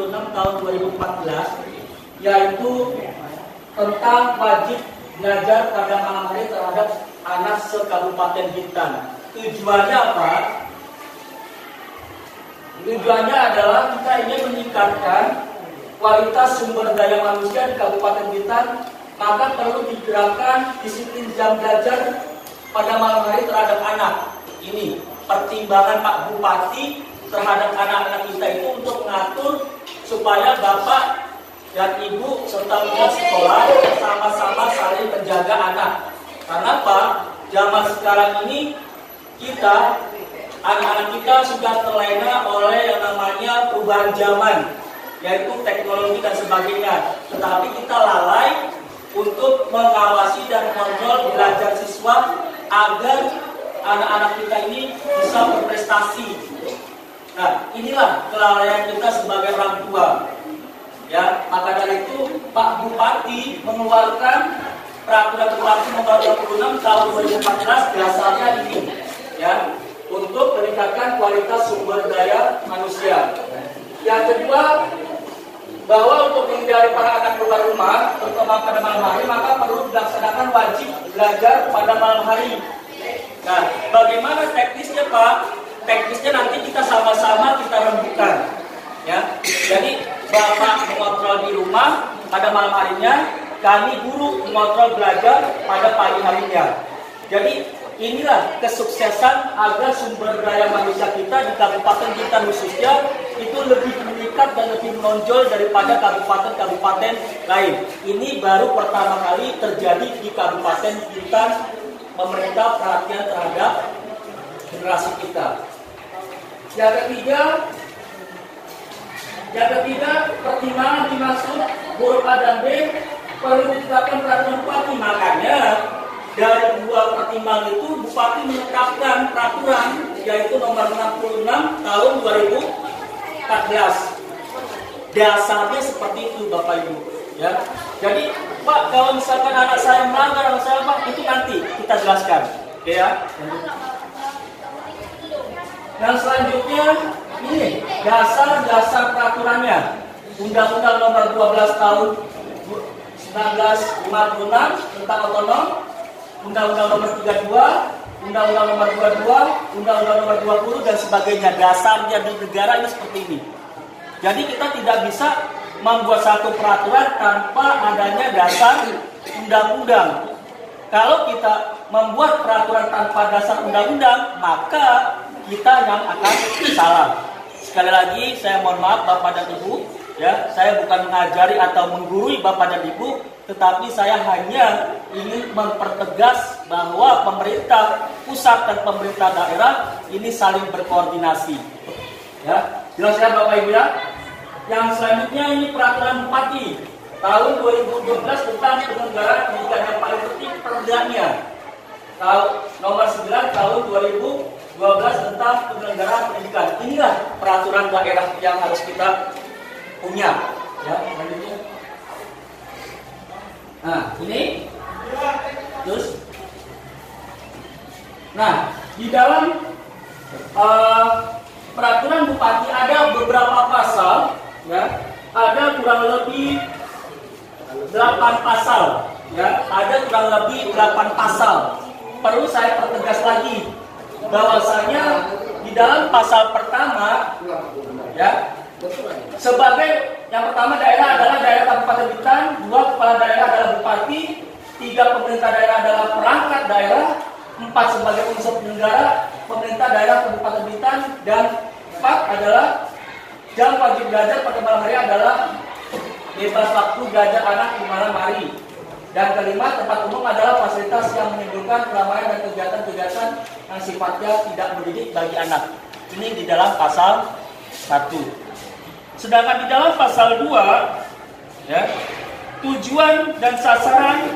6 tahun 2014, yaitu tentang wajib belajar pada malam hari terhadap anak se-Kabupaten Bintan. Tujuannya apa? Tujuannya adalah kita ingin meningkatkan kualitas sumber daya manusia di Kabupaten Bintan, maka perlu digerakkan disiplin jam belajar pada malam hari terhadap anak. Ini pertimbangan Pak Bupati terhadap anak-anak kita itu untuk mengatur supaya Bapak dan Ibu serta pihak sekolah sama-sama saling menjaga anak. Karena apa? Zaman sekarang ini kita, anak-anak kita sudah terlena oleh yang namanya perubahan zaman, yaitu teknologi dan sebagainya. Tetapi kita lalai untuk mengawasi dan mengontrol belajar siswa agar anak-anak kita ini bisa berprestasi. Nah, inilah kelalaian kita sebagai orang tua. Ya, maka dari itu Pak Bupati mengeluarkan Peraturan Bupati Nomor 26 Tahun 2014 dasarnya ini, ya, untuk meningkatkan kualitas sumber daya manusia. Yang kedua, bahwa untuk menghindari para anak keluar rumah, terutama pada malam hari, maka perlu dilaksanakan wajib belajar pada malam hari. Nah, bagaimana teknisnya, Pak? Teknisnya nanti kita sama-sama kita rembukan, ya. Jadi Bapak mengontrol di rumah pada malam harinya, kami guru mengontrol belajar pada pagi harinya. Jadi inilah kesuksesan agar sumber daya manusia kita di Kabupaten Bintan khususnya itu lebih meningkat dan lebih menonjol daripada kabupaten-kabupaten lain. Ini baru pertama kali terjadi di Kabupaten Bintan, pemerintah perhatian terhadap generasi kita. Yang ketiga, pertimbangan dimaksud huruf A dan B perlu ditetapkan peraturan Bupati. Makanya dari dua pertimbangan itu Bupati menetapkan peraturan, yaitu nomor 66 tahun 2014. Dasarnya seperti itu, Bapak Ibu. Ya. Jadi, Pak, kalau misalkan anak saya melanggar, anak saya Pak, itu nanti kita jelaskan. Oke ya. Yang selanjutnya ini dasar peraturannya. Undang-Undang Nomor 12 Tahun 1956 tentang otonom, Undang-Undang Nomor 32, Undang-Undang Nomor 22, Undang-Undang Nomor 20 dan sebagainya. Dasarnya di negara ini seperti ini. Jadi kita tidak bisa membuat satu peraturan tanpa adanya dasar undang-undang. Kalau kita membuat peraturan tanpa dasar undang-undang, maka kita yang akan salah. Sekali lagi saya mohon maaf Bapak dan Ibu, ya, saya bukan mengajari atau menggurui Bapak dan Ibu, tetapi saya hanya ingin mempertegas bahwa pemerintah pusat dan pemerintah daerah ini saling berkoordinasi. Ya, jelas ya Bapak Ibu ya. Yang selanjutnya ini peraturan Bupati tahun 2012 tentang penyelenggaraan pendidikan yang paling penting perdanya. Nomor 9 tahun 2012 tentang penyelenggaraan pendidikan. Inilah peraturan daerah yang harus kita punya. Ya, selanjutnya. Nah, ini terus. Nah, di dalam peraturan Bupati ada beberapa pasal, ya, ada kurang lebih 8 pasal, ya, ada kurang lebih 8 pasal. Perlu saya pertegas lagi bahwasanya di dalam pasal pertama, ya, sebagai yang pertama daerah adalah daerah Kabupaten Bintan, 2 kepala daerah adalah Bupati, 3 pemerintah daerah adalah perangkat daerah, 4 sebagai unsur penyelenggara pemerintah daerah Kabupaten Bintan, dan 4 adalah jam wajib belajar pada malam hari adalah bebas waktu belajar anak di malam hari. Dan kelima, tempat umum adalah fasilitas yang menimbulkan keramaian dan kegiatan-kegiatan yang sifatnya tidak mendidik bagi anak. Ini di dalam pasal 1. Sedangkan di dalam pasal 2, ya, tujuan dan sasaran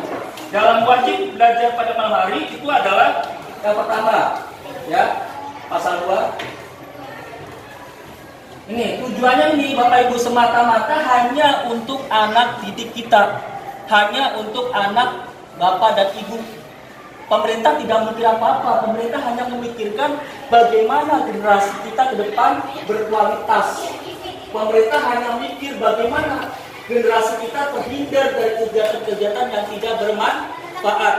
dalam wajib belajar pada malam hari itu adalah yang pertama, ya, pasal 2. Ini tujuannya ini Bapak Ibu semata-mata hanya untuk anak didik kita, hanya untuk anak Bapak dan Ibu. Pemerintah tidak memikir apa-apa, pemerintah hanya memikirkan bagaimana generasi kita ke depan berkualitas. pemerintah hanya mikir bagaimana generasi kita terhindar dari kegiatan-kegiatan yang tidak bermanfaat.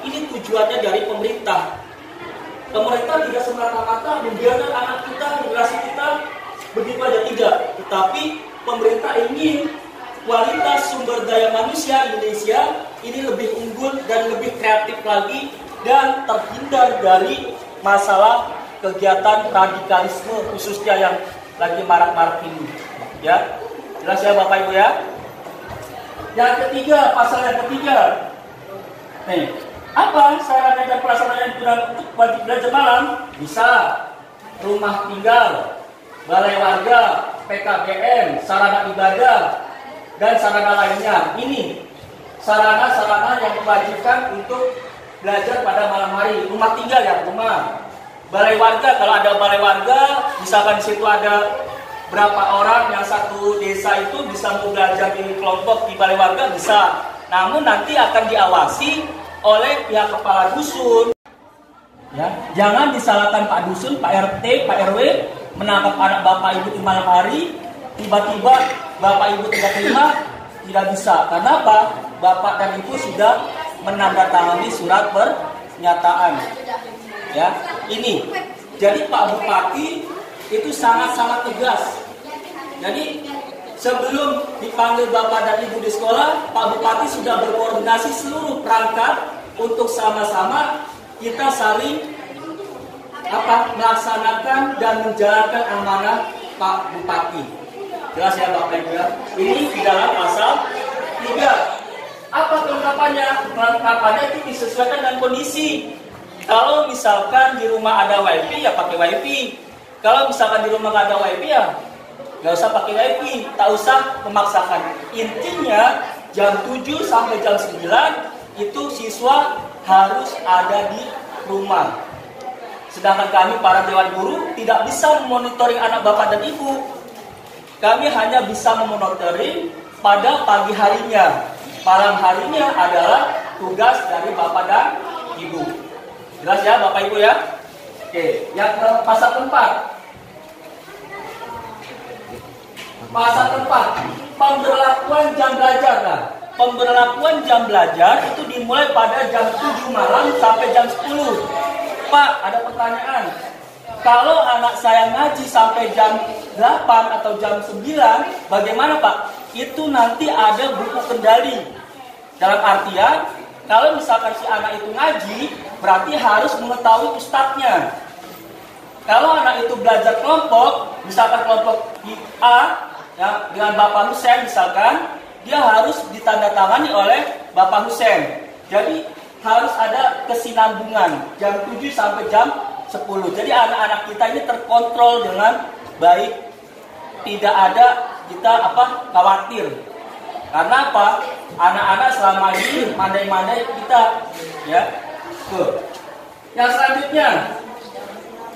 Ini tujuannya dari pemerintah. Pemerintah tidak semata-mata membiarkan anak kita, generasi kita begitu aja, tidak. Tetapi pemerintah ingin kualitas sumber daya manusia Indonesia ini lebih unggul dan lebih kreatif lagi dan terhindar dari masalah kegiatan radikalisme khususnya yang lagi marak-marak ini. Ya, jelas ya Bapak Ibu ya. Yang ketiga, pasal yang ketiga. Nih, apa sarana dan prasarana yang digunakan untuk wajib belajar malam? Bisa rumah tinggal, balai warga, PKBM, sarana ibadah, dan sarana lainnya. Ini sarana-sarana yang diwajibkan untuk belajar pada malam hari. Rumah tinggal ya, rumah. Balai warga, kalau ada balai warga, misalkan di situ ada berapa orang yang satu desa itu bisa mau belajar di kelompok di balai warga, bisa. Namun nanti akan diawasi oleh pihak kepala dusun. Ya, jangan disalahkan Pak Dusun, Pak RT, Pak RW menangkap anak Bapak Ibu di malam hari, tiba-tiba Bapak Ibu tidak terima, tidak bisa. Karena apa? Bapak dan Ibu sudah menandatangani surat pernyataan. Ya, ini. Jadi Pak Bupati itu sangat-sangat tegas. Jadi sebelum dipanggil Bapak dan Ibu di sekolah, Pak Bupati sudah berkoordinasi seluruh perangkat untuk sama-sama kita saling melaksanakan dan menjalankan amanah Pak Bupati. Jelas ya Bapak Ibu ya. Ini di dalam pasal 3. Apa kelengkapannya? Kelengkapannya itu disesuaikan dengan kondisi. Kalau misalkan di rumah ada wifi ya pakai wifi. Kalau misalkan di rumah nggak ada wifi ya nggak usah pakai wifi. Tak usah memaksakan. Intinya jam 7 sampai jam 9 itu siswa harus ada di rumah. Sedangkan kami para dewan guru tidak bisa memonitoring anak bapak dan ibu. Kami hanya bisa memonitoring pada pagi harinya. Malam harinya adalah tugas dari bapak dan ibu. Jelas ya Bapak Ibu ya? Oke, yang ke pasal keempat. Pasal keempat, pemberlakuan jam belajar. Nah, pemberlakuan jam belajar itu dimulai pada jam 7 malam sampai jam 10. Pak, ada pertanyaan. Kalau anak saya ngaji sampai jam 8 atau jam 9, bagaimana Pak? Itu nanti ada buku kendali. Dalam artian, kalau misalkan si anak itu ngaji, berarti harus mengetahui ustadznya. Kalau anak itu belajar kelompok, misalkan kelompok A ya, dengan Bapak Husen misalkan, dia harus ditandatangani oleh Bapak Husen. Jadi harus ada kesinambungan jam 7 sampai jam 10. Jadi anak-anak kita ini terkontrol dengan baik, tidak ada kita khawatir. Karena apa? Anak-anak selama ini mandai-mandai kita, ya. Yang selanjutnya,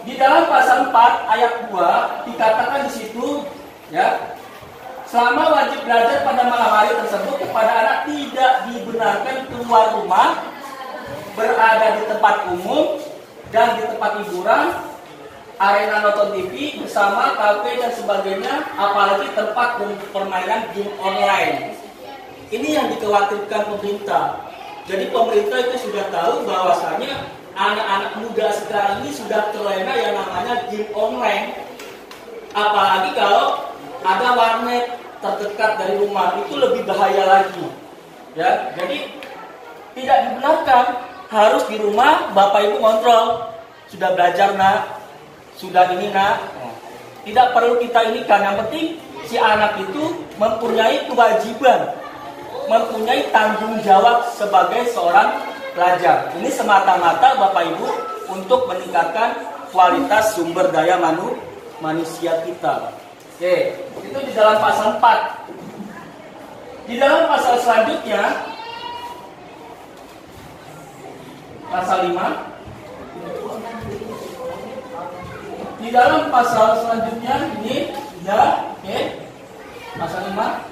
di dalam pasal 4 ayat 2 dikatakan di situ, ya, selama wajib belajar pada malam hari tersebut kepada anak tidak dibenarkan keluar rumah, berada di tempat umum dan di tempat hiburan, arena nonton TV bersama kafe dan sebagainya, apalagi tempat permainan game online. Ini yang dikhawatirkan pemerintah. Jadi pemerintah itu sudah tahu bahwasanya anak-anak muda sekarang ini sudah terlena yang namanya game online. Apalagi kalau ada warnet terdekat dari rumah, itu lebih bahaya lagi. Ya, jadi tidak dibenarkan, harus di rumah Bapak Ibu kontrol. Sudah belajar nak, sudah ini nak. Tidak perlu kita ini kan, yang penting si anak itu mempunyai kewajiban, mempunyai tanggung jawab sebagai seorang pelajar. Ini semata-mata Bapak Ibu untuk meningkatkan kualitas sumber daya manusia kita. Oke, itu di dalam pasal 4. Di dalam pasal selanjutnya, pasal 5. Di dalam pasal selanjutnya ini ya, oke. Pasal 5.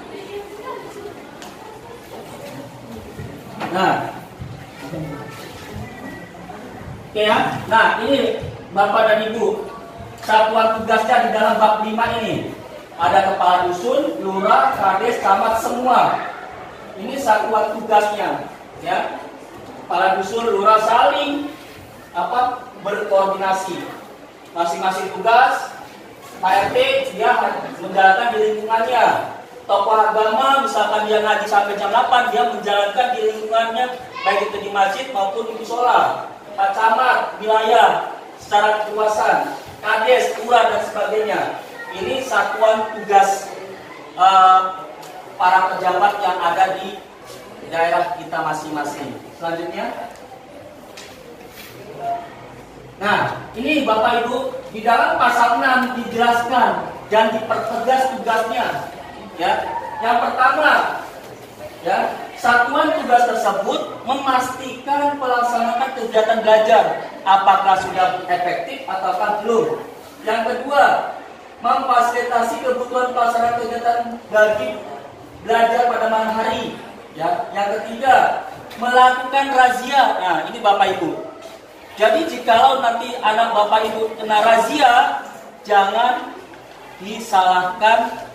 Nah. Oke ya. Nah, ini Bapak dan Ibu, satuan tugasnya di dalam bab 5 ini. ada kepala dusun, lurah, kades, camat semua. Ini satuan tugasnya, ya. Kepala dusun, lurah saling berkoordinasi. Masing-masing tugas, Pak RT dia menjalankan di lingkungannya. Tokoh agama misalkan dia ngaji sampai jam 8, dia menjalankan di lingkungannya, baik itu di masjid maupun di musola. Pak camat wilayah secara keluasan, kades, lurah dan sebagainya. Ini satuan tugas para pejabat yang ada di daerah kita masing-masing. Selanjutnya, nah ini Bapak Ibu, di dalam pasal 6 dijelaskan dan dipertegas tugasnya. Ya, yang pertama, ya, satuan tugas tersebut memastikan pelaksanaan kegiatan belajar apakah sudah efektif ataukah belum. Yang kedua, memfasilitasi kebutuhan pelaksanaan kegiatan bagi belajar pada malam hari. Ya, yang ketiga, melakukan razia. Nah, ini Bapak Ibu. Jadi jikalau nanti anak Bapak Ibu kena razia, jangan disalahkan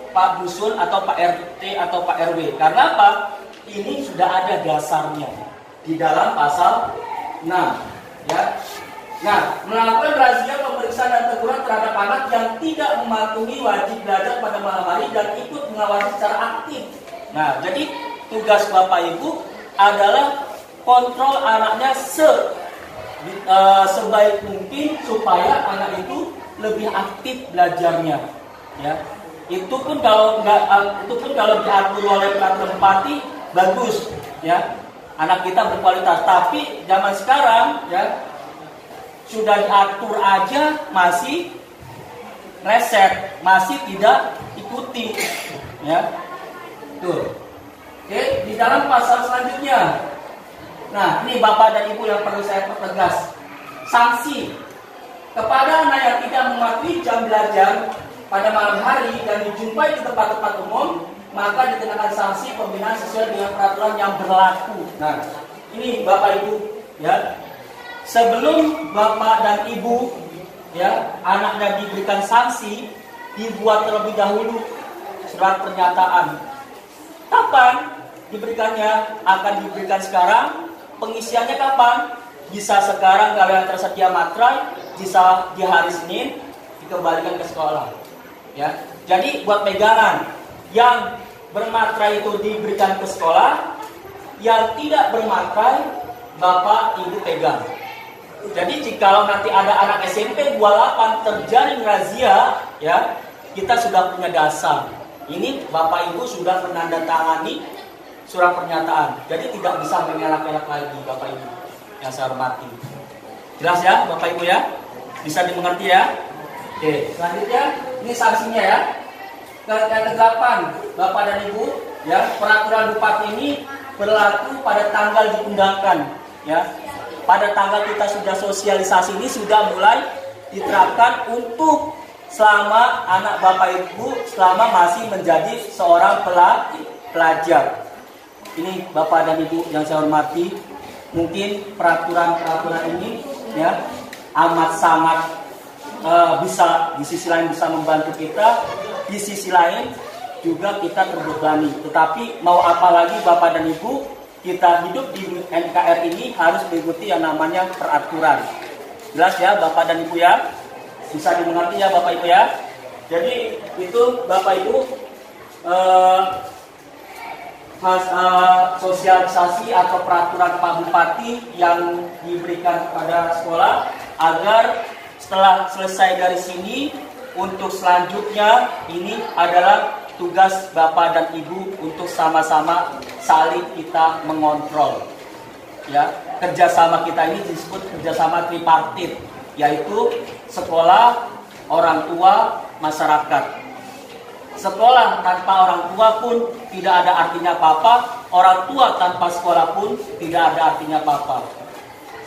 Pak Dusun atau Pak RT atau Pak RW. Karena apa? Ini sudah ada dasarnya di dalam pasal 6. Ya. Nah, melakukan razia, pemeriksaan dan teguran terhadap anak yang tidak mematuhi wajib belajar pada malam hari dan ikut mengawasi secara aktif. Nah, jadi tugas Bapak Ibu adalah kontrol anaknya sebaik mungkin supaya anak itu lebih aktif belajarnya. Ya. Itu pun kalau diatur oleh peraturan bupati bagus, ya. Anak kita berkualitas. Tapi zaman sekarang, ya, sudah diatur aja masih reset, masih tidak ikuti, ya. Tuh. Oke, di dalam pasal selanjutnya. Nah, ini Bapak dan Ibu yang perlu saya pertegas. Sanksi kepada anak yang tidak mematuhi jam belajar pada malam hari dan dijumpai di tempat-tempat umum, maka dikenakan sanksi pembinaan sesuai dengan peraturan yang berlaku. Nah, ini Bapak Ibu, ya. Sebelum Bapak dan Ibu, ya, anaknya diberikan sanksi, dibuat terlebih dahulu surat pernyataan. Kapan diberikannya? Akan diberikan sekarang. Pengisiannya kapan? Bisa sekarang kalau yang tersedia materai, bisa di hari Senin dikembalikan ke sekolah. Ya, jadi buat pegangan, yang bermaterai itu diberikan ke sekolah, yang tidak bermaterai Bapak Ibu pegang. Jadi jikalau nanti ada anak SMP 28 terjaring razia, ya, kita sudah punya dasar. Ini Bapak Ibu sudah menandatangani surat pernyataan. Jadi tidak bisa mengelak-elak lagi Bapak Ibu yang saya hormati. Jelas ya Bapak Ibu ya? Bisa dimengerti ya? Oke, selanjutnya ini sanksinya ya. Yang ke-8, Bapak dan Ibu, ya, peraturan bupati ini berlaku pada tanggal diundangkan, ya. Pada tanggal kita sudah sosialisasi ini sudah mulai diterapkan untuk selama anak Bapak Ibu selama masih menjadi seorang pelajar. Ini Bapak dan Ibu yang saya hormati, mungkin peraturan-peraturan ini, ya, amat sangat bisa di sisi lain bisa membantu kita, di sisi lain juga kita terbebani. Tetapi mau apa lagi Bapak dan Ibu, kita hidup di NKR ini harus mengikuti yang namanya peraturan. Jelas ya Bapak dan Ibu ya? Bisa dimengerti ya Bapak Ibu ya? Jadi itu Bapak Ibu sosialisasi atau peraturan Pak Bupati yang diberikan kepada sekolah agar setelah selesai dari sini, untuk selanjutnya ini adalah tugas Bapak dan Ibu untuk sama-sama saling kita mengontrol. Ya, kerjasama kita ini disebut kerjasama tripartit, yaitu sekolah, orang tua, masyarakat. Sekolah tanpa orang tua pun tidak ada artinya apa-apa, orang tua tanpa sekolah pun tidak ada artinya apa-apa.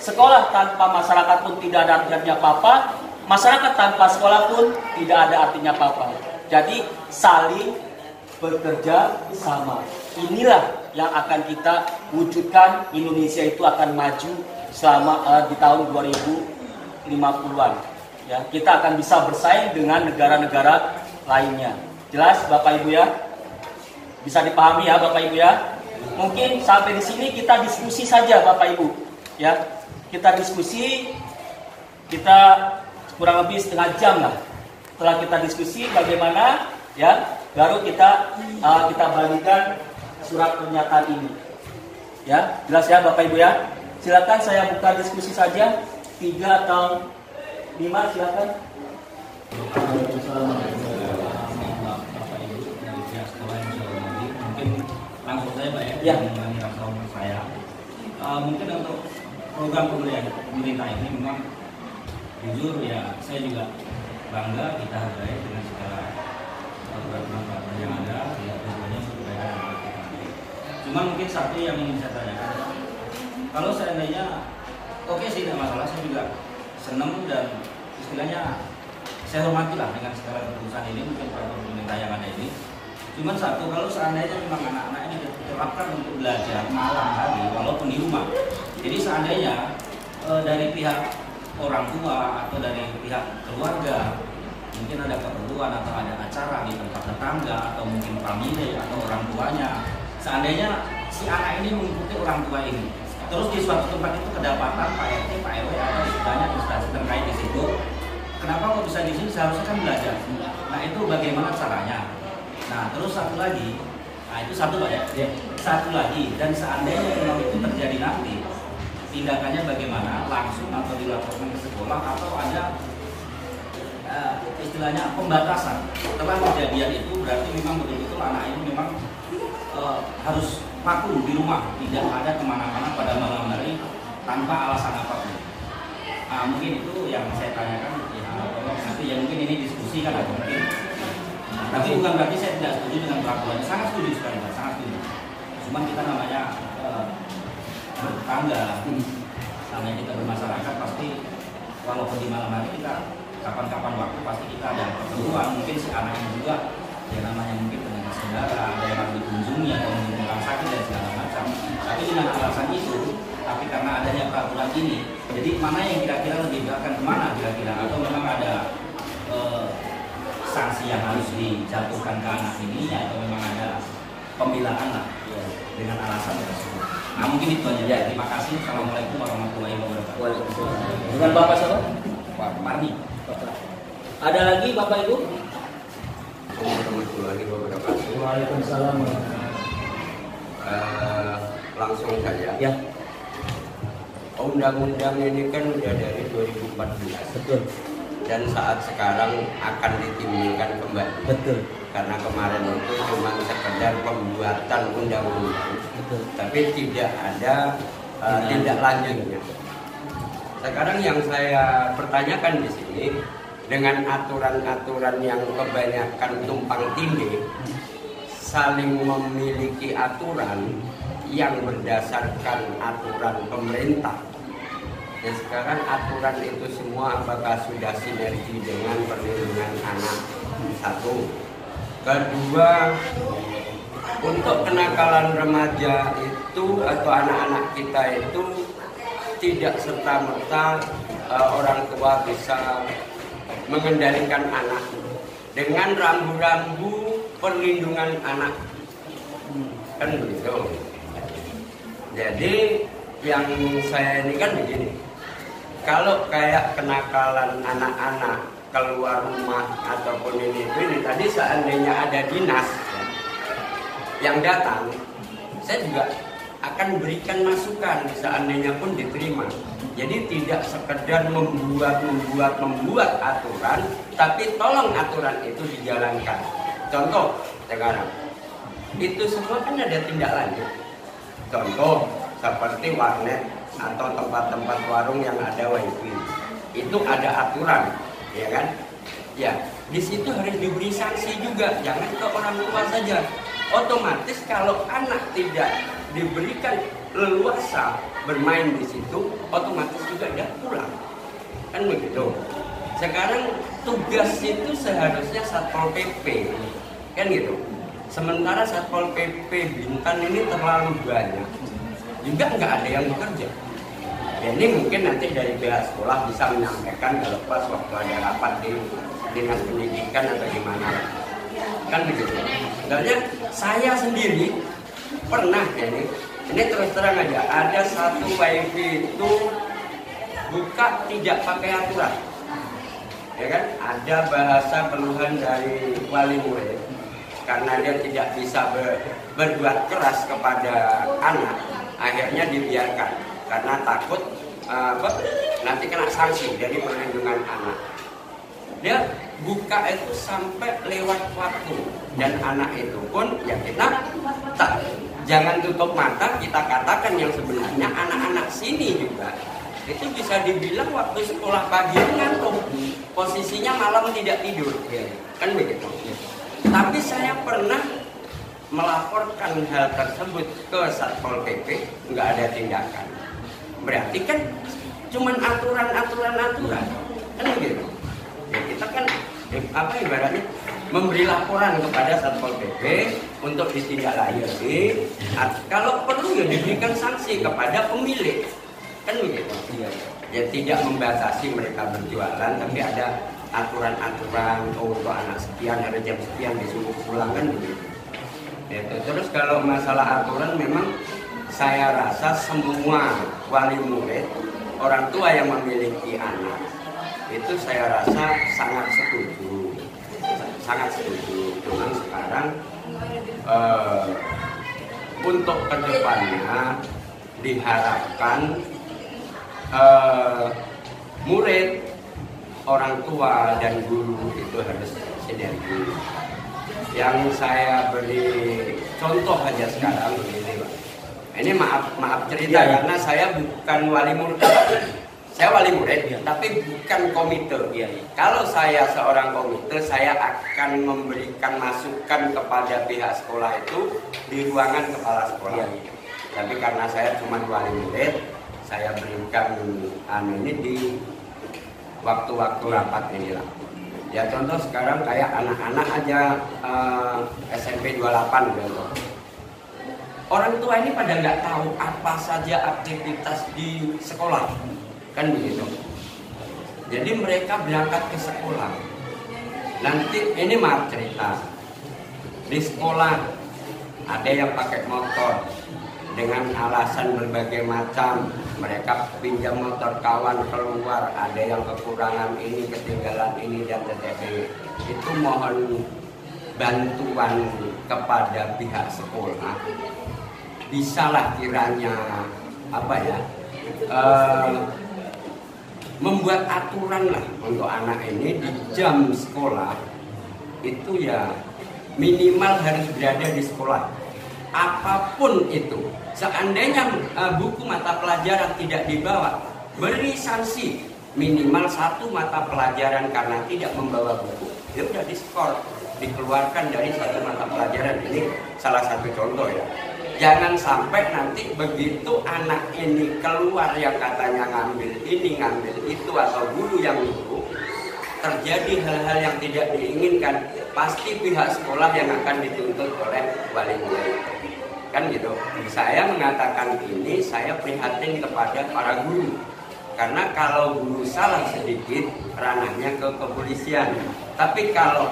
Sekolah tanpa masyarakat pun tidak ada artinya apa-apa, masyarakat tanpa sekolah pun tidak ada artinya apa-apa. Jadi saling bekerja sama. Inilah yang akan kita wujudkan, Indonesia itu akan maju selama di tahun 2050-an. Ya, kita akan bisa bersaing dengan negara-negara lainnya. Jelas Bapak Ibu ya? Bisa dipahami ya Bapak Ibu ya? Mungkin sampai di sini kita diskusi saja Bapak Ibu ya. Kita diskusi, kita kurang lebih setengah jam lah. Setelah kita diskusi bagaimana ya, baru kita bagikan surat pernyataan ini. Ya, jelas ya Bapak Ibu ya. Silakan saya buka diskusi saja 3 atau 5 silakan. Mungkin langsung saja Pak Ya. mengenai rasa hormat saya. Mungkin untuk program pemberian pemerintah ini memang jujur ya saya juga bangga kita hargai dengan segala peraturan yang ada, ya tentunya supaya cuma mungkin satu yang ingin saya tanyakan, kalau seandainya oke sih tidak masalah, saya juga senang dan istilahnya saya hormatilah dengan segala keputusan ini mungkin peraturan pemerintah yang ada ini. Cuman satu, kalau seandainya memang anak-anak ini diterapkan untuk belajar malam hari walaupun di rumah, jadi seandainya dari pihak orang tua atau dari pihak keluarga mungkin ada keperluan atau ada acara di tempat tetangga atau mungkin family atau orang tuanya, seandainya si anak ini mengikuti orang tua ini, terus di suatu tempat itu kedapatan Pak RT, Pak RW atau banyak instansi terkait di situ, kenapa kok bisa di sini, seharusnya kan belajar. Nah itu bagaimana caranya? Nah terus satu lagi, nah itu satu Pak ya, satu lagi, dan seandainya memang itu terjadi nanti, tindakannya bagaimana, langsung atau dilaporkan ke sekolah atau ada istilahnya pembatasan. Setelah kejadian itu berarti memang betul-betul anak ini memang harus vakum di rumah, tidak ada kemana-mana pada malam hari tanpa alasan apapun. Nah, mungkin itu yang saya tanyakan ya, nanti ya mungkin ini diskusi kan atau mungkin, tapi bukan berarti saya tidak setuju dengan peraturan, sangat setuju sekali Pak, sangat setuju. Cuman kita namanya bertetangga, namanya kita bermasyarakat, pasti walaupun di malam hari kita kapan-kapan waktu pasti kita ada keperluan, mungkin si anak ini juga ya namanya mungkin dengan saudara, ada yang harus dikunjungi atau mungkin orang sakit dan segala macam. Tapi dengan alasan itu, tapi karena adanya peraturan ini, jadi mana yang kira-kira lebih akan kemana kira-kira, atau memang ada sanksi yang harus dijatuhkan ke anak ini, atau memang ada pembelaan lah ya, dengan alasan tersebut. Nah mungkin itu aja ya. Terima kasih. Assalamualaikum warahmatullahi wabarakatuh. Dengan Bapak siapa? Pak Marni. Ada lagi Bapak Ibu? Warahmatullahi wabarakatuh. Waalaikumsalam. Langsung saja. Ya, Undang-undang ini kan udah dari 2014. betul. Dan saat sekarang akan ditimbulkan kembali. Betul. Karena kemarin itu cuma sekedar pembuatan undang-undang. Betul. Tapi tidak ada tindak lanjutnya. Sekarang yang saya pertanyakan di sini, dengan aturan-aturan yang kebanyakan tumpang tindih, saling memiliki aturan yang berdasarkan aturan pemerintah. Dan sekarang aturan itu semua apakah sudah sinergi dengan perlindungan anak? Satu. Kedua, untuk kenakalan remaja itu atau anak-anak kita itu tidak serta-merta orang tua bisa mengendalikan anak dengan rambu-rambu perlindungan anak, kan begitu. Jadi yang saya ini kan begini, kalau kayak kenakalan anak-anak keluar rumah ataupun ini tadi seandainya ada dinas yang datang, saya juga akan berikan masukan seandainya pun diterima. Jadi tidak sekedar membuat aturan, tapi tolong aturan itu dijalankan. Contoh sekarang, itu semua kan ada tindak lanjut. Contoh seperti warnet atau tempat-tempat warung yang ada wifi, itu ada aturan, ya kan? Ya, di situ harus diberi sanksi juga, jangan ke orang tua saja. Otomatis kalau anak tidak diberikan leluasa bermain di situ, otomatis juga dia pulang, kan begitu. Sekarang tugas itu seharusnya Satpol PP, kan gitu. Sementara Satpol PP Bintan ini terlalu banyak, juga nggak ada yang bekerja. Ya, ini mungkin nanti dari pihak sekolah bisa menyampaikan kalau pas waktu ada rapat di dinas pendidikan atau gimana, kan begitu. Sebenarnya saya sendiri pernah ini terus terang aja, ada satu wifi itu buka tidak pakai aturan, ya kan? Ada bahasa keluhan dari wali murid karena dia tidak bisa berbuat keras kepada anak, akhirnya dibiarkan karena takut nanti kena sanksi dari perlindungan anak. Dia buka itu sampai lewat waktu, dan anak itu pun ya kita jangan tutup mata, kita katakan yang sebenarnya anak-anak sini juga itu bisa dibilang waktu sekolah pagi ngantuk, posisinya malam tidak tidur, kan begitu. Tapi saya pernah melaporkan hal tersebut ke Satpol PP, nggak ada tindakan. Berarti kan cuman aturan, kan begitu. Ya kita kan ibaratnya memberi laporan kepada Satpol PP untuk ditindaklanjuti. Kalau perlu ya diberikan sanksi kepada pemilik, kan begitu. Ya tidak membatasi mereka berjualan, tapi ada aturan-aturan untuk anak sekian hari jam sekian disuruh pulang, kan begitu. Ya, terus kalau masalah aturan memang saya rasa semua wali murid, orang tua yang memiliki anak itu saya rasa sangat setuju. Cuman sekarang untuk kedepannya diharapkan murid, orang tua dan guru itu harus sinergi. Yang saya beri contoh aja sekarang begini, Pak. Ini maaf cerita karena saya bukan wali murid. Saya wali murid, tapi bukan komite. Kalau saya seorang komite, saya akan memberikan masukan kepada pihak sekolah itu di ruangan kepala sekolah. Tapi karena saya cuma wali murid, saya berikan ini di waktu-waktu rapat inilah. Ya contoh sekarang kayak anak-anak aja SMP 28 contoh. Orang tua ini pada nggak tahu apa saja aktivitas di sekolah, kan begitu. Jadi mereka berangkat ke sekolah. Nanti ini maaf cerita, di sekolah ada yang pakai motor dengan alasan berbagai macam. Mereka pinjam motor kawan keluar, ada yang kekurangan ini, ketinggalan ini dan sebagainya. Itu mohon bantuan kepada pihak sekolah. Bisalah kiranya membuat aturan lah untuk anak ini di jam sekolah itu ya minimal harus berada di sekolah. Apapun itu, seandainya buku mata pelajaran tidak dibawa, beri sanksi minimal 1 mata pelajaran karena tidak membawa buku. Ya udah diskor, dikeluarkan dari 1 mata pelajaran. Ini salah satu contoh ya. Jangan sampai nanti begitu anak ini keluar yang katanya ngambil ini, ngambil itu, atau guru yang guru, terjadi hal-hal yang tidak diinginkan, pasti pihak sekolah yang akan dituntut oleh wali murid. Kan gitu. Saya mengatakan ini, saya prihatin kepada para guru. Karena kalau guru salah sedikit, ranahnya ke kepolisian. Tapi kalau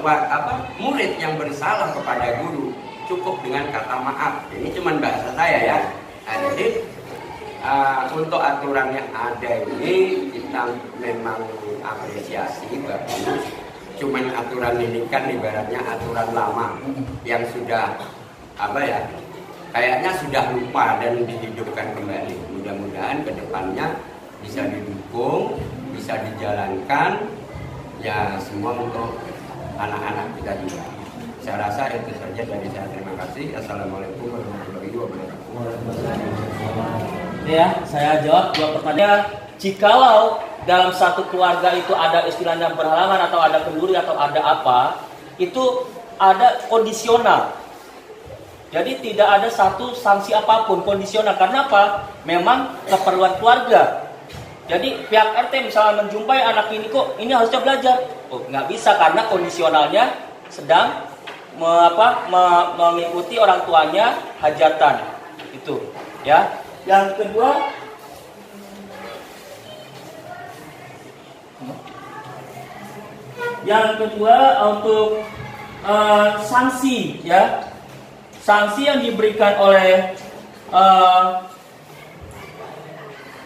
murid yang bersalah kepada guru, cukup dengan kata maaf. Ini cuma bahasa saya ya. Nah, jadi untuk aturan yang ada ini kita memang apresiasi, bagus. Cuman aturan ini kan ibaratnya aturan lama yang sudah kayaknya sudah lupa dan dihidupkan kembali. Mudah-mudahan kedepannya bisa didukung, bisa dijalankan ya semua untuk anak-anak kita juga. Saya rasa itu saja dari saya. Terima kasih. Assalamualaikum warahmatullahi wabarakatuh. Ya, saya jawab 2 pertanyaan. Jikalau dalam satu keluarga itu ada istilahnya berhalangan atau ada kenduri atau ada apa, itu ada kondisional. Jadi tidak ada satu sanksi apapun, kondisional. Karena apa? Memang keperluan keluarga. Jadi pihak RT misalnya menjumpai anak ini, kok ini harusnya belajar. Oh, nggak bisa karena kondisionalnya sedang mengikuti orang tuanya hajatan itu ya. Yang kedua, Yang kedua untuk sanksi ya. Sanksi yang diberikan oleh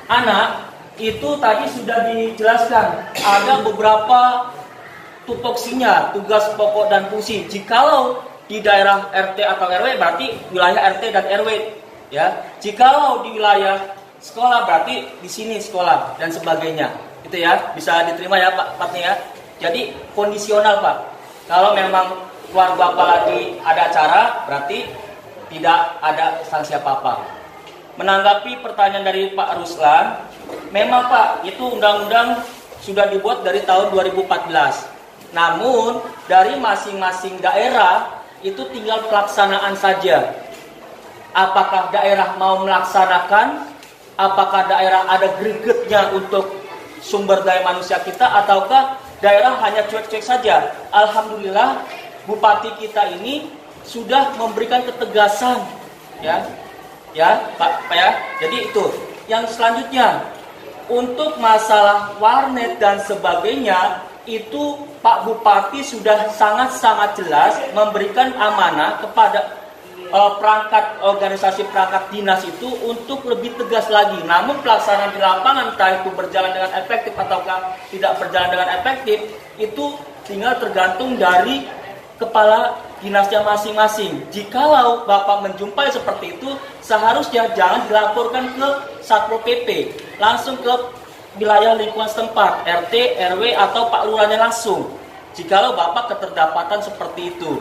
anak itu tadi sudah dijelaskan. Ada beberapa tupoksinya, tugas pokok dan fungsi. Jikalau di daerah RT atau RW berarti wilayah RT dan RW ya. Jikalau di wilayah sekolah berarti di sini sekolah dan sebagainya. Itu ya, bisa diterima ya Pak ya. Jadi kondisional Pak. Kalau memang keluarga Bapak lagi ada acara berarti tidak ada sanksi apa-apa. Menanggapi pertanyaan dari Pak Ruslan, memang Pak, itu undang-undang sudah dibuat dari tahun 2014. Namun, dari masing-masing daerah, itu tinggal pelaksanaan saja. Apakah daerah mau melaksanakan, apakah daerah ada gregetnya untuk sumber daya manusia kita, ataukah daerah hanya cuek-cuek saja. Alhamdulillah, Bupati kita ini sudah memberikan ketegasan, ya Pak ya. Jadi itu. Yang selanjutnya untuk masalah warnet dan sebagainya itu Pak Bupati sudah sangat-sangat jelas memberikan amanah kepada perangkat organisasi perangkat dinas itu untuk lebih tegas lagi. Namun pelaksanaan di lapangan entah itu berjalan dengan efektif ataukah tidak berjalan dengan efektif itu tinggal tergantung dari kepala dinasnya masing-masing. Jikalau Bapak menjumpai seperti itu, seharusnya jangan dilaporkan ke Satpol PP, langsung ke wilayah lingkungan setempat, RT, RW atau Pak Lurahnya langsung. Jikalau Bapak keterdapatan seperti itu.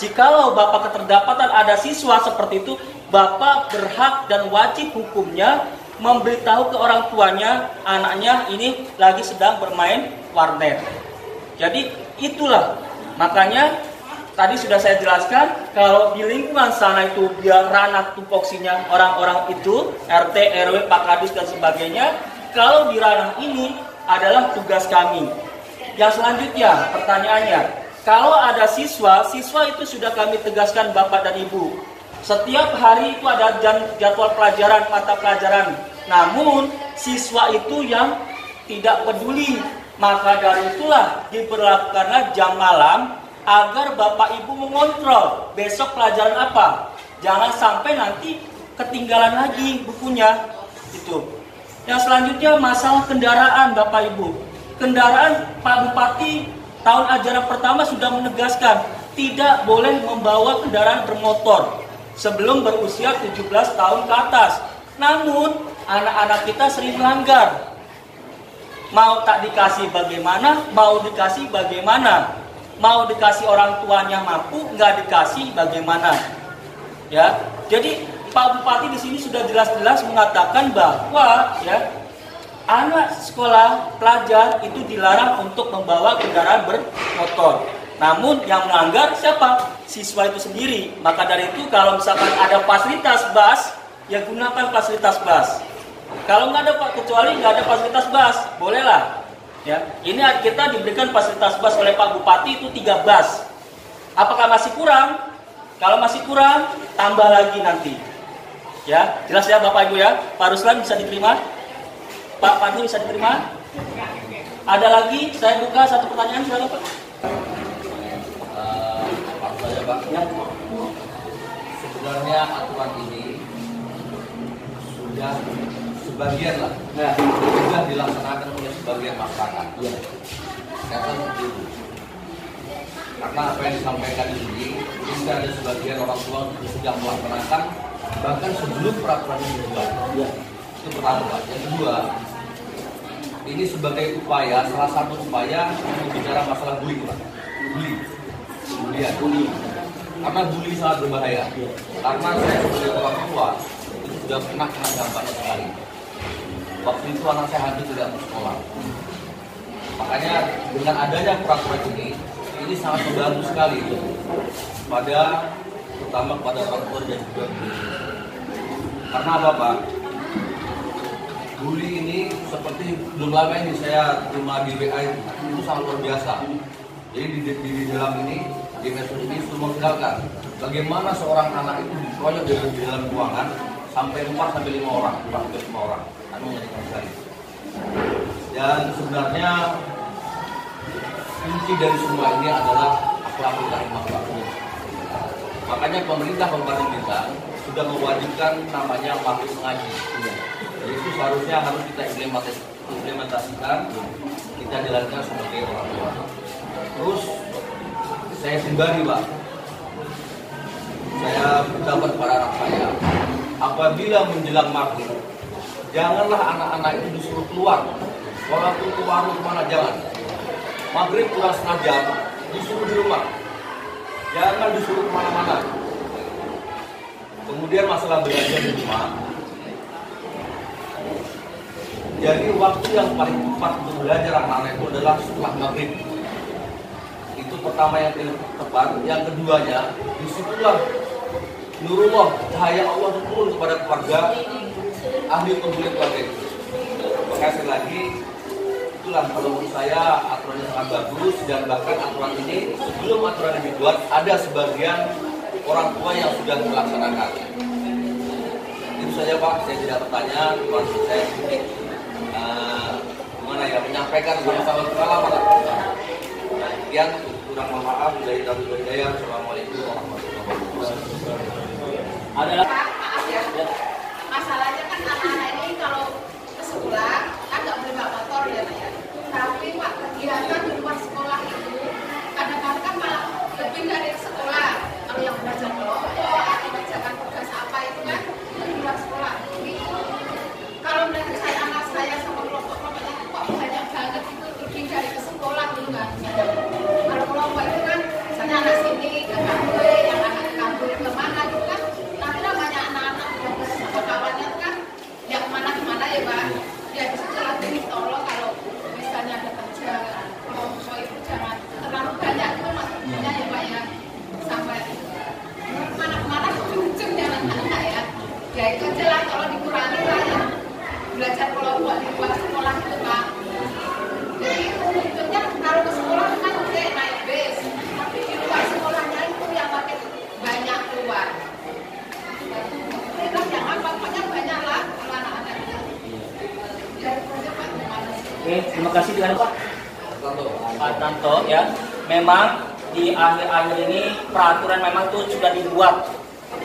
Jikalau Bapak keterdapatan ada siswa seperti itu, Bapak berhak dan wajib hukumnya memberitahu ke orang tuanya, anaknya ini lagi sedang bermain warnet. Jadi itulah, makanya tadi sudah saya jelaskan, kalau di lingkungan sana itu biar ranah tupoksinya orang-orang itu, RT, RW, Pak Kadis dan sebagainya. Kalau di ranah ini adalah tugas kami. Yang selanjutnya, pertanyaannya, kalau ada siswa itu sudah kami tegaskan Bapak dan Ibu. Setiap hari itu ada jadwal pelajaran, mata pelajaran. Namun, siswa itu yang tidak peduli. Maka dari itulah diberlakukanlah jam malam, agar Bapak Ibu mengontrol besok pelajaran apa. Jangan sampai nanti ketinggalan lagi bukunya. Itu. Yang selanjutnya masalah kendaraan Bapak Ibu. Kendaraan Pak Bupati tahun ajaran pertama sudah menegaskan tidak boleh membawa kendaraan bermotor sebelum berusia 17 tahun ke atas. Namun anak-anak kita sering melanggar. Mau tak dikasih bagaimana, mau dikasih bagaimana. Mau dikasih orang tuanya mampu, nggak dikasih bagaimana? Ya, jadi Pak Bupati di sini sudah jelas-jelas mengatakan bahwa ya anak sekolah pelajar itu dilarang untuk membawa kendaraan bermotor. Namun yang melanggar siapa? Siswa itu sendiri. Maka dari itu kalau misalkan ada fasilitas bus, ya gunakan fasilitas bus. Kalau nggak ada kecuali nggak ada fasilitas bus, bolehlah. Ya, ini kita diberikan fasilitas bus oleh Pak Bupati itu 3 bus. Apakah masih kurang? Kalau masih kurang, tambah lagi nanti. Ya, jelas ya Bapak Ibu ya. Pak Ruslan bisa diterima? Pak Fadli bisa diterima? Ada lagi? Saya buka satu pertanyaan, silakan Pak. Pak, ya. Sebenarnya aturan ini sudah sebagian lah, sudah dilaksanakan oleh sebagian masyarakat. Ya. Saya seperti itu. Karena apa yang disampaikan di sini, tidak ada sebagian orang tua yang sedang melaksanakan bahkan sebelum peraturan ini dibuat. Ya. Itu pertama, Pak. Yang kedua, ini sebagai upaya, salah satu upaya untuk bicara masalah bullying, Pak. Bullying. Karena bullying sangat berbahaya. Ya. Karena saya sebagai orang tua itu sudah pernah kena dampaknya sekali. Waktu itu anak saya hampir tidak mau sekolah. Makanya dengan adanya peraturan ini sangat membantu sekali pada terutama kepada orang tua dan juga guru. Karena apa Pak? Bully ini seperti belum lama ini saya terima di WA itu sangat luar biasa. Jadi di dalam ini di medsos ini sudah memviralkan bagaimana seorang anak itu dikeroyok di dalam ruangan sampai 4 sampai 5 orang, kurang lebih 5 orang. Anu menyedihkan sekali. Dan sebenarnya inti dari semua ini adalah akhlakul karimah. Makanya pemerintah Kabupaten Bintan sudah mewajibkan namanya maghrib mengaji. Jadi itu seharusnya harus kita implementasikan, kita jalankan sebagai orang tua. Terus saya pribadi, Pak, saya beritahu kepada anak saya, apabila menjelang maghrib, janganlah anak-anak itu disuruh keluar. Walaupun ke warung kemana, jangan. Maghrib kurang setengah jam, disuruh di rumah. Jangan disuruh kemana-mana. Kemudian masalah belajar di rumah. Jadi waktu yang paling tepat untuk belajar anak-anak itu adalah setelah maghrib. Itu pertama yang tepat. Yang keduanya, disitulah nurullah, cahaya Allah turun kepada keluarga ahli pemilik keluarga itu. Makasih lagi. Itulah kalau menurut saya aturannya sangat bagus, dan bahkan aturan ini sebelum aturan ini dibuat ada sebagian orang tua yang sudah melaksanakan. Itu saja Pak, saya tidak bertanya, cuma saya sedikit menyampaikan sama-sama pengalaman. Sekian, kurang mohon maaf dari kami berjaya. Assalamualaikum warahmatullahi wabarakatuh. Adalah maaf ya, masalahnya kan anak-anak ini kalau ke sekolah kan nggak boleh bawa motor ya Pak ya. Tapi Pak, kegiatan di luar sekolah itu kadang-kadang kan malah lebih dari sekolah. Kalau yang belajar kelompok atau mengerjakan tugas apa itu kan di luar sekolah. Jadi kalau menurut saya anak saya sama kelompok-kelompoknya itu kok banyak banget itu lebih dari ke sekolah gitu kan. Kalau kelompok itu kan misalnya anak sini, anak gue, yang anak kampung kemana gitu kan. Tapi namanya anak-anak sama kawannya kan ya kemana-kemana ya Pak. Ya di situ lebih tolong kalau misalnya ada kerja kelompok itu jangan terlalu banyak itu maksudnya ya Pak ya, sampai kemana-kemana ujung jalan anak ya. Ya itu aja lah, kalau dikurangi lah ya belajar kelompok di luar sekolah itu Pak. Jadi ujungnya kalau ke sekolah kan oke naik bis, tapi di luar sekolahnya itu yang pakai banyak keluar. Kita jangan pokoknya banyak lah kalau anak-anak itu. Ya itu aja Pak. Oke, terima kasih dengan Pak Tanto ya. Memang di akhir-akhir ini peraturan memang tuh sudah dibuat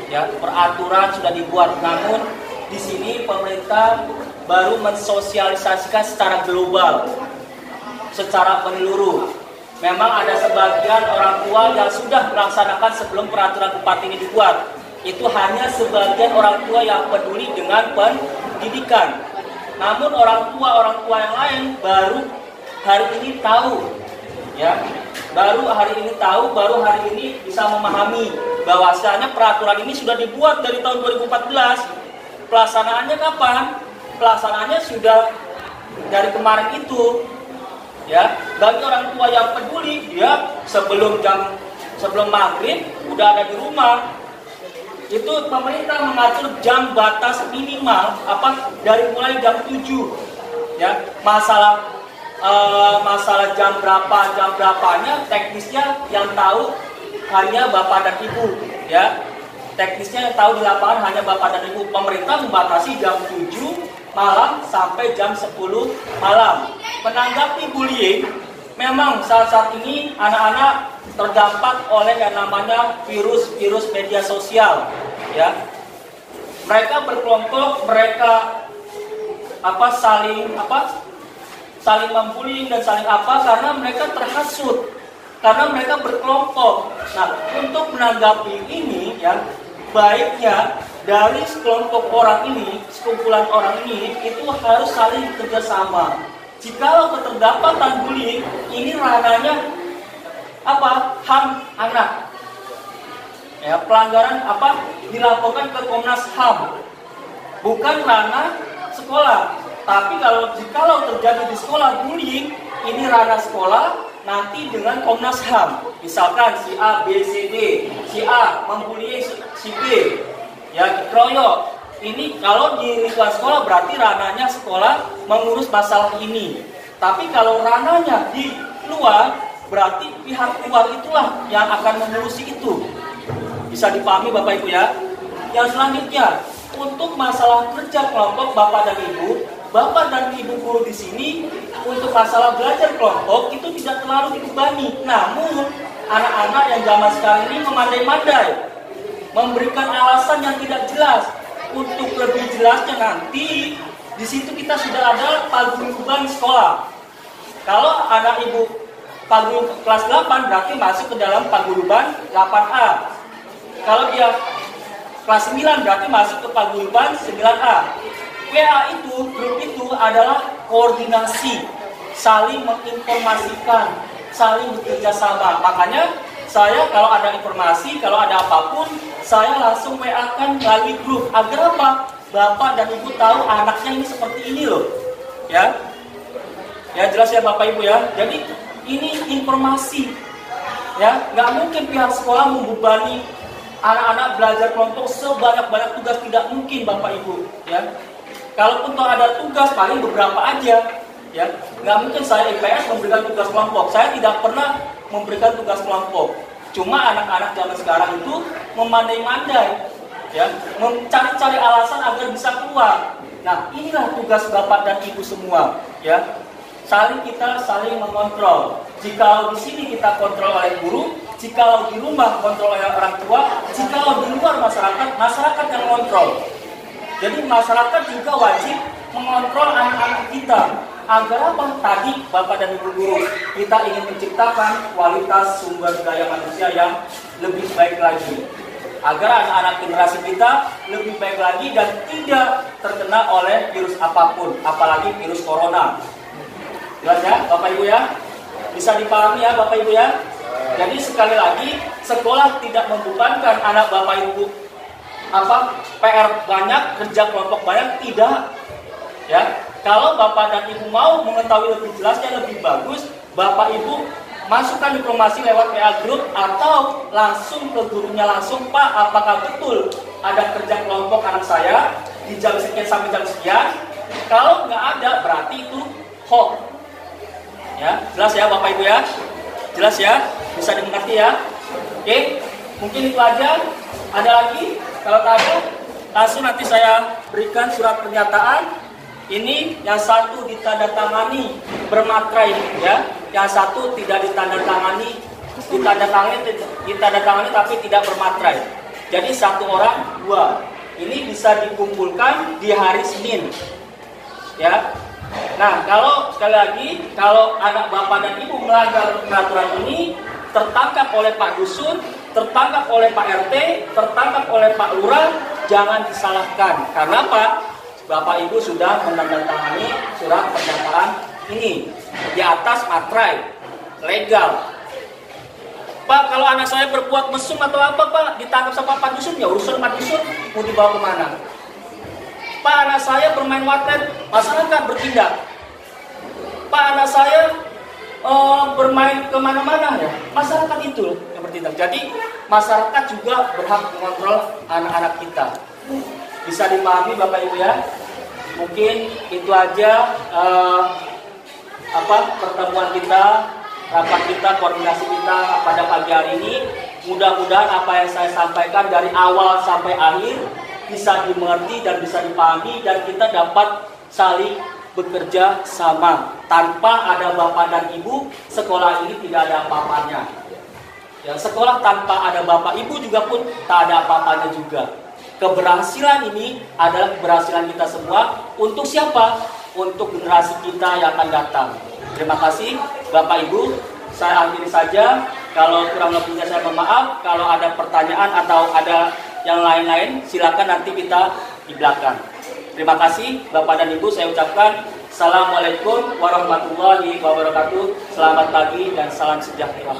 ya, peraturan sudah dibuat. Namun di sini pemerintah baru mensosialisasikan secara global, secara menyeluruh. Memang ada sebagian orang tua yang sudah melaksanakan sebelum peraturan bupati ini dibuat. Itu hanya sebagian orang tua yang peduli dengan pendidikan. Namun orang tua yang lain baru hari ini tahu, ya, baru hari ini bisa memahami bahwasanya peraturan ini sudah dibuat dari tahun 2014. Pelaksanaannya kapan? Pelaksanaannya sudah dari kemarin itu, ya. Bagi orang tua yang peduli, dia sebelum maghrib udah ada di rumah. Itu pemerintah mengatur jam batas minimal dari mulai jam 7 ya. Masalah jam berapanya teknisnya yang tahu hanya bapak dan ibu ya. Teknisnya yang tahu di lapangan hanya bapak dan ibu. Pemerintah membatasi jam 7 malam sampai jam 10 malam. Menanggapi bullying, memang saat ini anak-anak terdampak oleh yang namanya virus media sosial ya. Mereka berkelompok, mereka saling membuli dan saling karena mereka terhasut, karena mereka berkelompok. Nah, untuk menanggapi ini ya, baiknya dari sekelompok orang ini, sekumpulan orang ini itu harus saling kerjasama. Jikalau keterdapatan bullying, ini ranahnya HAM anak. Ya, pelanggaran dilaporkan ke Komnas HAM. Bukan ranah sekolah. Tapi jikalau terjadi di sekolah bullying, ini ranah sekolah nanti dengan Komnas HAM. Misalkan si A, B, C, D, si A membuli si B, ya dikeroyok. Ini kalau di lingkungan sekolah berarti ranahnya sekolah mengurus masalah ini. Tapi kalau ranahnya di luar, berarti pihak luar itulah yang akan mengurusi itu. Bisa dipahami Bapak Ibu ya. Yang selanjutnya, untuk masalah kerja kelompok Bapak dan Ibu, Bapak dan Ibu guru di sini untuk masalah belajar kelompok itu tidak terlalu dibebani. Namun anak-anak yang zaman sekarang ini memandai-mandai, memberikan alasan yang tidak jelas. Untuk lebih jelasnya nanti di situ kita sudah ada paguyuban sekolah. Kalau anak ibu paguyuban kelas 8 berarti masuk ke dalam paguyuban 8A. Kalau dia kelas 9 berarti masuk ke paguyuban 9A. WA itu, grup itu adalah koordinasi, saling menginformasikan, saling bekerja sama. Makanya saya kalau ada informasi, kalau ada apapun, saya langsung WA-kan melalui grup. Agar apa? Bapak dan Ibu tahu anaknya ini seperti ini loh. Ya, ya jelas ya Bapak Ibu ya. Jadi ini informasi. Ya, nggak mungkin pihak sekolah membebani anak-anak belajar kelompok sebanyak-banyak tugas, tidak mungkin Bapak Ibu. Ya, kalaupun toh ada tugas paling beberapa aja. Ya, nggak mungkin saya IPS memberikan tugas kelompok. Saya tidak pernah memberikan tugas kelompok. Cuma anak-anak zaman sekarang itu memandai-mandai, ya, mencari-cari alasan agar bisa keluar. Nah, inilah tugas Bapak dan Ibu semua, ya. Kita saling mengontrol. Jika di sini kita kontrol oleh guru, jika di rumah kontrol oleh orang tua, jika di luar masyarakat yang mengontrol. Jadi masyarakat juga wajib mengontrol anak-anak kita. Agar apa? Tadi Bapak dan Ibu guru, kita ingin menciptakan kualitas sumber daya manusia yang lebih baik lagi. Agar anak-anak generasi kita lebih baik lagi dan tidak terkena oleh virus apapun, apalagi virus corona. Jelas ya Bapak Ibu ya? Bisa dipahami ya Bapak Ibu ya? Jadi sekali lagi, sekolah tidak membebankan anak Bapak Ibu PR banyak, kerja kelompok banyak, tidak. Ya, kalau Bapak dan Ibu mau mengetahui lebih jelasnya, lebih bagus, Bapak Ibu masukkan informasi lewat WA group atau langsung ke gurunya langsung, Pak, apakah betul ada kerja kelompok anak saya di jam sekian sampai jam sekian? Kalau nggak ada, berarti itu hoax. Ya, jelas ya Bapak Ibu ya? Jelas ya? Bisa dimengerti ya? Oke, mungkin itu aja. Ada lagi? Kalau tak ada, langsung nanti saya berikan surat pernyataan. Ini yang satu ditandatangani bermaterai ya, yang satu tidak ditandatangani tapi tidak bermaterai. Jadi satu orang dua. Ini bisa dikumpulkan di hari Senin. Ya. Nah, kalau sekali lagi, kalau anak Bapak dan Ibu melanggar peraturan ini, tertangkap oleh Pak Dusun, tertangkap oleh Pak RT, tertangkap oleh Pak Lurah, jangan disalahkan. Karena apa? Bapak Ibu sudah menandatangani surat pernyataan ini di atas materai legal. Pak, kalau anak saya berbuat mesum atau apa Pak, ditangkap sama Pak Dusun, ya urusan Pak Dusun, mau dibawa kemana? Pak, anak saya bermain warnet, masyarakat bertindak. Pak, anak saya bermain kemana-mana, ya masyarakat itu yang bertindak. Jadi masyarakat juga berhak mengontrol anak-anak kita. Bisa dipahami Bapak Ibu ya? Mungkin itu aja pertemuan kita, rapat kita, koordinasi kita pada pagi hari ini. Mudah-mudahan apa yang saya sampaikan dari awal sampai akhir bisa dimengerti dan bisa dipahami, dan kita dapat saling bekerja sama. Tanpa ada Bapak dan Ibu, sekolah ini tidak ada apa-apanya. Ya, sekolah tanpa ada Bapak Ibu juga pun tak ada apa-apanya juga. Keberhasilan ini adalah keberhasilan kita semua. Untuk siapa? Untuk generasi kita yang akan datang. Terima kasih Bapak Ibu. Saya akhiri saja. Kalau kurang lebihnya saya mohon maaf. Kalau ada pertanyaan atau ada yang lain-lain, silakan nanti kita di belakang. Terima kasih Bapak dan Ibu. Saya ucapkan Assalamualaikum warahmatullahi wabarakatuh. Selamat pagi dan salam sejahtera.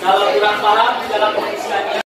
Kalau kurang paham dalam penelitiannya,